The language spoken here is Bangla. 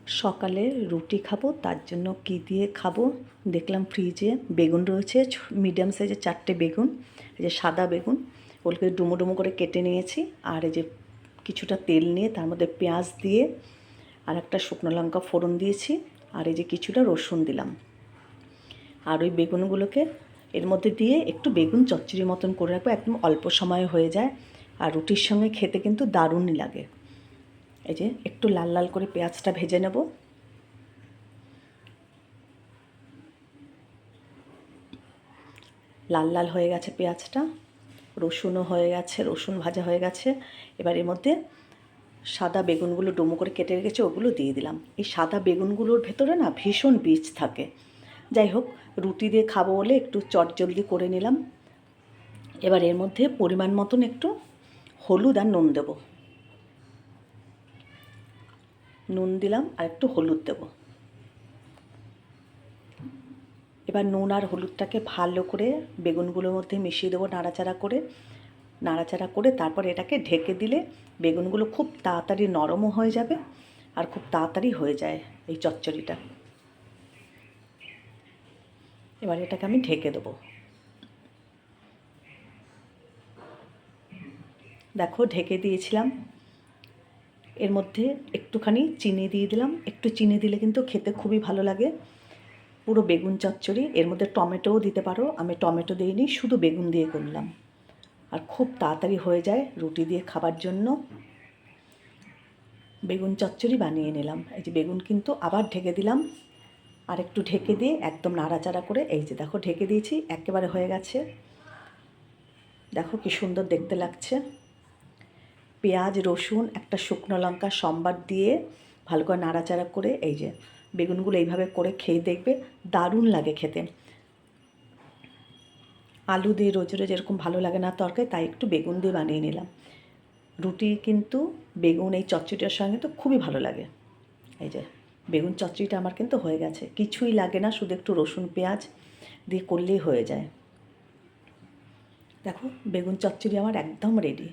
সকালে রুটি খাবো, তার জন্য কি দিয়ে খাবো দেখলাম ফ্রিজে বেগুন রয়েছে, মিডিয়াম সাইজের 4টে বেগুন, এই যে সাদা বেগুন, ওগুলোকে ডুমো ডুমো করে কেটে নিয়েছি। আর এই যে কিছুটা তেল নিয়ে তার মধ্যে পেঁয়াজ দিয়ে আর একটা শুকনো লঙ্কা ফোড়ন দিয়েছি, আর এই যে কিছুটা রসুন দিলাম। আর ওই বেগুনগুলোকে এর মধ্যে দিয়ে একটু বেগুন চচ্চড়ি মতন করে রাখবো, একদম অল্প সময়ে হয়ে যায়, আর রুটির সঙ্গে খেতে কিন্তু দারুণই লাগে। এই যে একটু লাল লাল করে পেঁয়াজটা ভেজে নেব। লাল লাল হয়ে গেছে পেঁয়াজটা, রসুনও হয়ে গেছে, রসুন ভাজা হয়ে গেছে। এবার এর মধ্যে সাদা বেগুনগুলো ডুমো করে কেটে রেখেছি, ওগুলো দিয়ে দিলাম। এই সাদা বেগুনগুলোর ভেতরে না ভীষণ বীজ থাকে। যাই হোক, রুটি দিয়ে খাবো বলে একটু চটজলদি করে নিলাম। এবার এর মধ্যে পরিমাণ মতন একটু হলুদ আর নুন দেবো। নুন দিলাম আর একটু হলুদ দেবো। এবার নুন আর হলুদটাকে ভালো করে বেগুনগুলোর মধ্যে মিশিয়ে দেবো, নাড়াচাড়া করে তারপর এটাকে ঢেকে দিলে বেগুনগুলো খুব তাড়াতাড়ি নরমও হয়ে যাবে আর খুব তাড়াতাড়ি হয়ে যায় এই চচ্চড়িটা। এবার এটাকে আমি ঢেকে দেবো। দেখো ঢেকে দিয়েছিলাম। এর মধ্যে একটুখানি চিনি দিয়ে দিলাম, একটু চিনি দিলে কিন্তু খেতে খুবই ভালো লাগে। পুরো বেগুন চচ্চড়ি, এর মধ্যে টমেটোও দিতে পারো, আমি টমেটো দিইনি, শুধু বেগুন দিয়ে করলাম। আর খুব তাড়াতাড়ি হয়ে যায় রুটি দিয়ে খাবার জন্য। বেগুন চচ্চড়ি বানিয়ে নিলাম। এই যে বেগুন কিন্তু আবার ঢেকে দিলাম, আর একটু ঢেকে দিয়ে একদম নাড়াচাড়া করে, এই যে দেখো ঢেকে দিয়েছি, একেবারে হয়ে গেছে। দেখো কি সুন্দর দেখতে লাগছে। পেঁয়াজ, রসুন, একটা শুকনো লঙ্কা সম্বার দিয়ে ভালো করে নাড়াচাড়া করে এই যে বেগুনগুলো এইভাবে করে খেয়ে দেখবে, দারুণ লাগে খেতে। আলু দিয়ে রোজ রোজ এরকম ভালো লাগে না তরকারি, তাই একটু বেগুন দিয়ে বানিয়ে নিলাম। রুটি কিন্তু বেগুন এই চচ্চড়িটার সঙ্গে তো খুবই ভালো লাগে। এই যে বেগুন চচ্চড়িটা আমার কিন্তু হয়ে গেছে, কিছুই লাগে না, শুধু একটু রসুন পেঁয়াজ দিয়ে করলেই হয়ে যায়। দেখো বেগুন চচ্চড়ি আমার একদম রেডি।